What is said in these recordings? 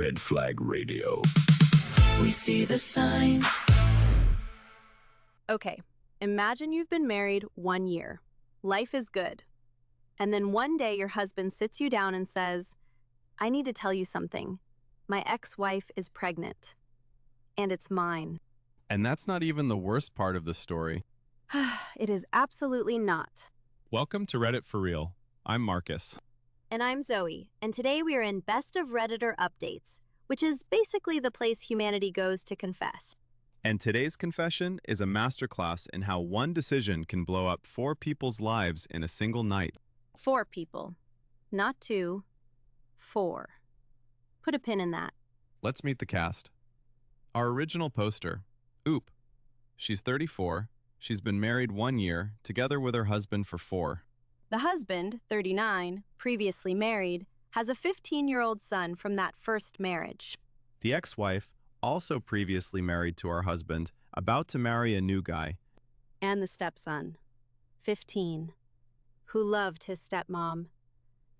Red Flag Radio. We see the signs. Okay, imagine you've been married 1 year. Life is good. And then one day your husband sits you down and says, I need to tell you something. My ex-wife is pregnant. And it's mine. And that's not even the worst part of the story. It is absolutely not. Welcome to Reddit for Real. I'm Marcus. And I'm Zoe, and today we are in Best of Redditor Updates, which is basically the place humanity goes to confess. And today's confession is a masterclass in how one decision can blow up 4 people's lives in a single night. 4 people. Not 2. 4. Put a pin in that. Let's meet the cast. Our original poster, Oop. She's 34. She's been married 1 year, together with her husband for 4. The husband, 39, previously married, has a 15-year-old son from that first marriage. The ex-wife, also previously married to our husband, about to marry a new guy. And the stepson, 15, who loved his stepmom,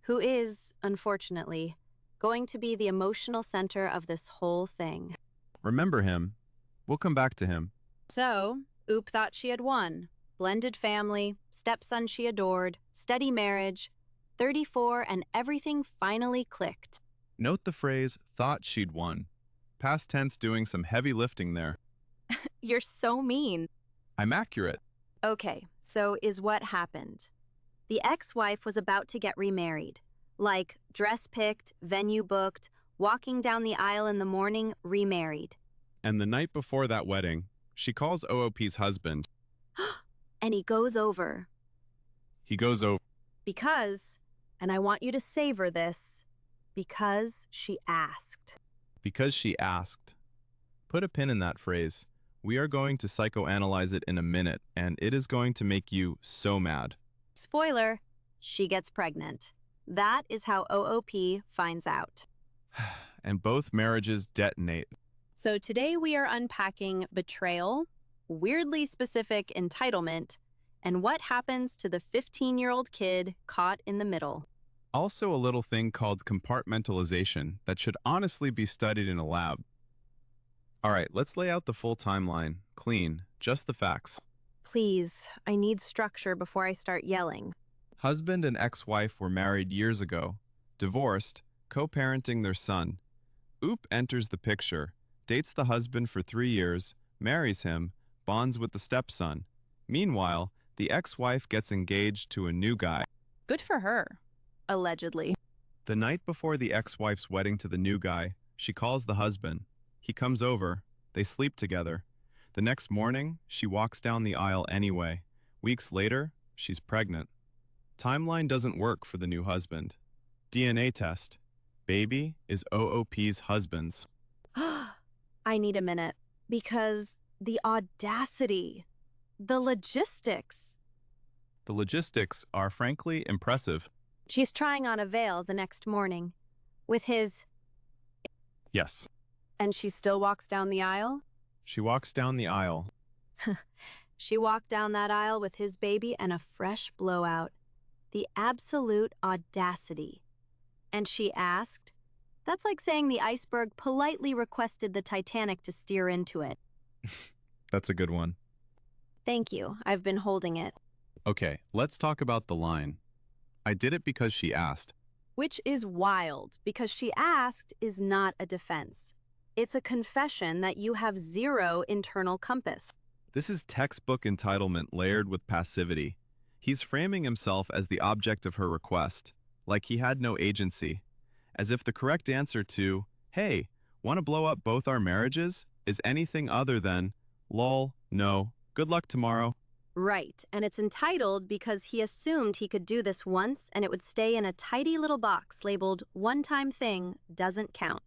who is, unfortunately, going to be the emotional center of this whole thing. Remember him. We'll come back to him. So, Oop thought she had won. Blended family, stepson she adored, steady marriage, 34, and everything finally clicked. Note the phrase, thought she'd won. Past tense doing some heavy lifting there. You're so mean. I'm accurate. Okay, so is what happened. The ex-wife was about to get remarried. Like, dress picked, venue booked, walking down the aisle in the morning, remarried. And the night before that wedding, she calls OOP's husband. And he goes over. Because, and I want you to savor this, because she asked. Because she asked. Put a pin in that phrase. We are going to psychoanalyze it in a minute, and it is going to make you so mad. Spoiler, she gets pregnant. That is how OOP finds out. And both marriages detonate. So today we are unpacking betrayal, weirdly specific entitlement, and what happens to the 15-year-old kid caught in the middle. Also a little thing called compartmentalization that should honestly be studied in a lab. All right, let's lay out the full timeline. Clean, just the facts. Please, I need structure before I start yelling. Husband and ex-wife were married years ago, divorced, co-parenting their son. Oop enters the picture, dates the husband for 3 years, marries him, bonds with the stepson. Meanwhile, the ex-wife gets engaged to a new guy. Good for her. Allegedly. The night before the ex-wife's wedding to the new guy, she calls the husband. He comes over. They sleep together. The next morning, she walks down the aisle anyway. Weeks later, she's pregnant. Timeline doesn't work for the new husband. DNA test. Baby is OOP's husband's. I need a minute, because the audacity, the logistics. The logistics are frankly impressive. She's trying on a veil the next morning with his... Yes. And she still walks down the aisle? She walks down the aisle. She walked down that aisle with his baby and a fresh blowout. The absolute audacity. And she asked? That's like saying the iceberg politely requested the Titanic to steer into it. That's a good one. Thank you. I've been holding it. Okay, let's talk about the line. I did it because she asked. Which is wild, because she asked is not a defense. It's a confession that you have zero internal compass. This is textbook entitlement layered with passivity. He's framing himself as the object of her request, like he had no agency, as if the correct answer to, hey, want to blow up both our marriages, is anything other than, lol, no, good luck tomorrow. Right, and it's entitled because he assumed he could do this once and it would stay in a tidy little box labeled one-time thing doesn't count.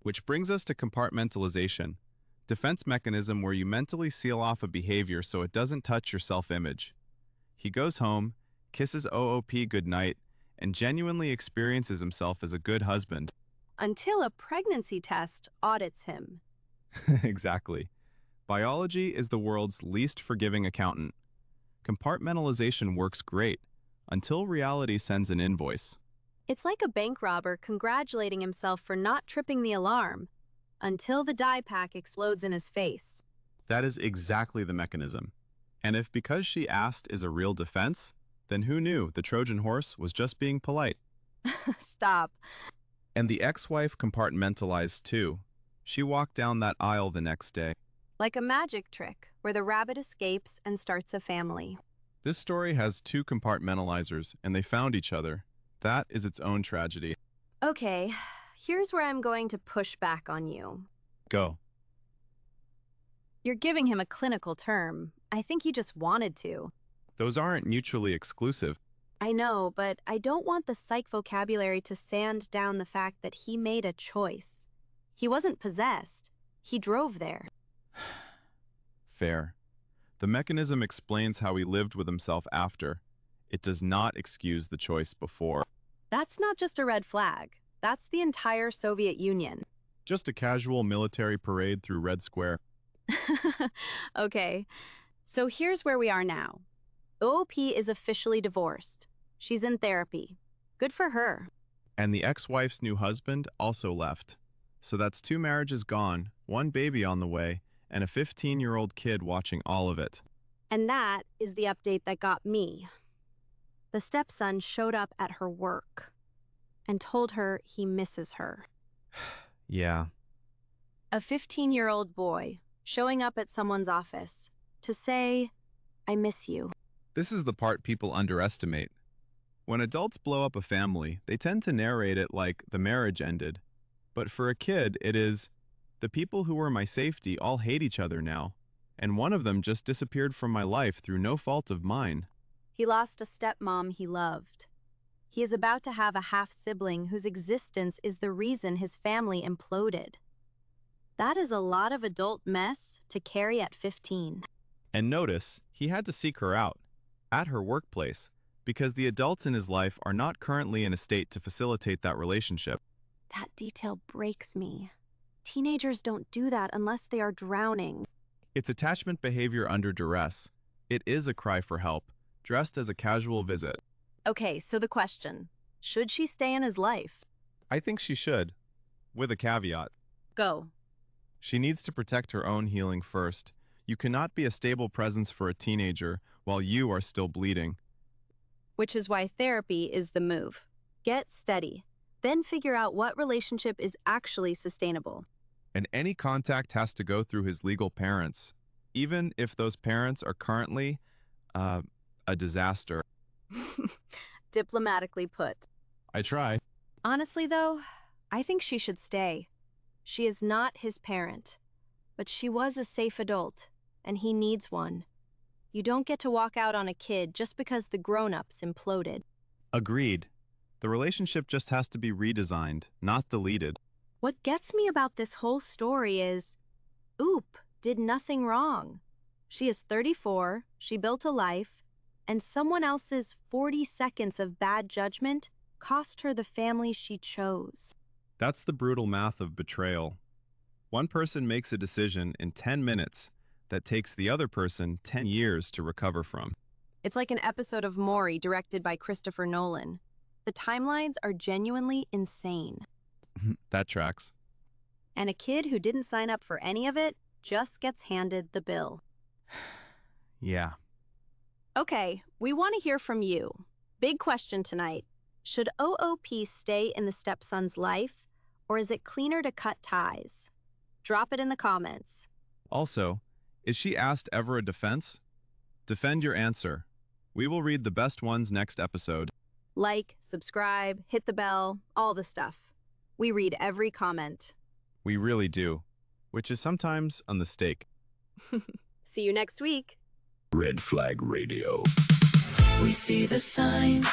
Which brings us to compartmentalization, defense mechanism where you mentally seal off a behavior so it doesn't touch your self-image. He goes home, kisses OOP goodnight, and genuinely experiences himself as a good husband. Until a pregnancy test audits him. Exactly. Biology is the world's least forgiving accountant. Compartmentalization works great, until reality sends an invoice. It's like a bank robber congratulating himself for not tripping the alarm until the dye pack explodes in his face. That is exactly the mechanism. And if because she asked is a real defense, then who knew the Trojan horse was just being polite? Stop. And the ex-wife compartmentalized too. She walked down that aisle the next day. Like a magic trick where the rabbit escapes and starts a family. This story has two compartmentalizers, and they found each other. That is its own tragedy. Okay, here's where I'm going to push back on you. Go. You're giving him a clinical term. I think he just wanted to. Those aren't mutually exclusive. I know, but I don't want the psych vocabulary to sand down the fact that he made a choice. He wasn't possessed. He drove there. Fair. The mechanism explains how he lived with himself after. It does not excuse the choice before. That's not just a red flag. That's the entire Soviet Union. Just a casual military parade through Red Square. Okay, so here's where we are now. OOP is officially divorced. She's in therapy. Good for her. And the ex-wife's new husband also left. So that's 2 marriages gone, 1 baby on the way, and a 15-year-old kid watching all of it. And that is the update that got me. The stepson showed up at her work and told her he misses her. Yeah. A 15-year-old boy showing up at someone's office to say, I miss you. This is the part people underestimate. When adults blow up a family, they tend to narrate it like the marriage ended. But for a kid, it is, the people who were my safety all hate each other now, and one of them just disappeared from my life through no fault of mine. He lost a stepmom he loved. He is about to have a half-sibling whose existence is the reason his family imploded. That is a lot of adult mess to carry at 15. And notice, he had to seek her out, at her workplace, because the adults in his life are not currently in a state to facilitate that relationship. That detail breaks me. Teenagers don't do that unless they are drowning. It's attachment behavior under duress. It is a cry for help, dressed as a casual visit. Okay, so the question, should she stay in his life? I think she should, with a caveat. Go. She needs to protect her own healing first. You cannot be a stable presence for a teenager while you are still bleeding. Which is why therapy is the move. Get steady, then figure out what relationship is actually sustainable. And any contact has to go through his legal parents, even if those parents are currently a disaster. Diplomatically put. I try. Honestly, though, I think she should stay. She is not his parent, but she was a safe adult, and he needs one. You don't get to walk out on a kid just because the grown-ups imploded. Agreed. The relationship just has to be redesigned, not deleted. What gets me about this whole story is, Oop did nothing wrong. She is 34, she built a life, and someone else's 40 seconds of bad judgment cost her the family she chose. That's the brutal math of betrayal. One person makes a decision in 10 minutes that takes the other person 10 years to recover from. It's like an episode of Maury directed by Christopher Nolan. The timelines are genuinely insane. That tracks. And a kid who didn't sign up for any of it just gets handed the bill. Yeah. Okay, we want to hear from you. Big question tonight. Should OOP stay in the stepson's life, or is it cleaner to cut ties? Drop it in the comments. Also, is she asked ever a defense? Defend your answer. We will read the best ones next episode. Like, subscribe, hit the bell, all the stuff. We read every comment. We really do, which is sometimes a mistake. See you next week. Red Flag Radio. We see the signs.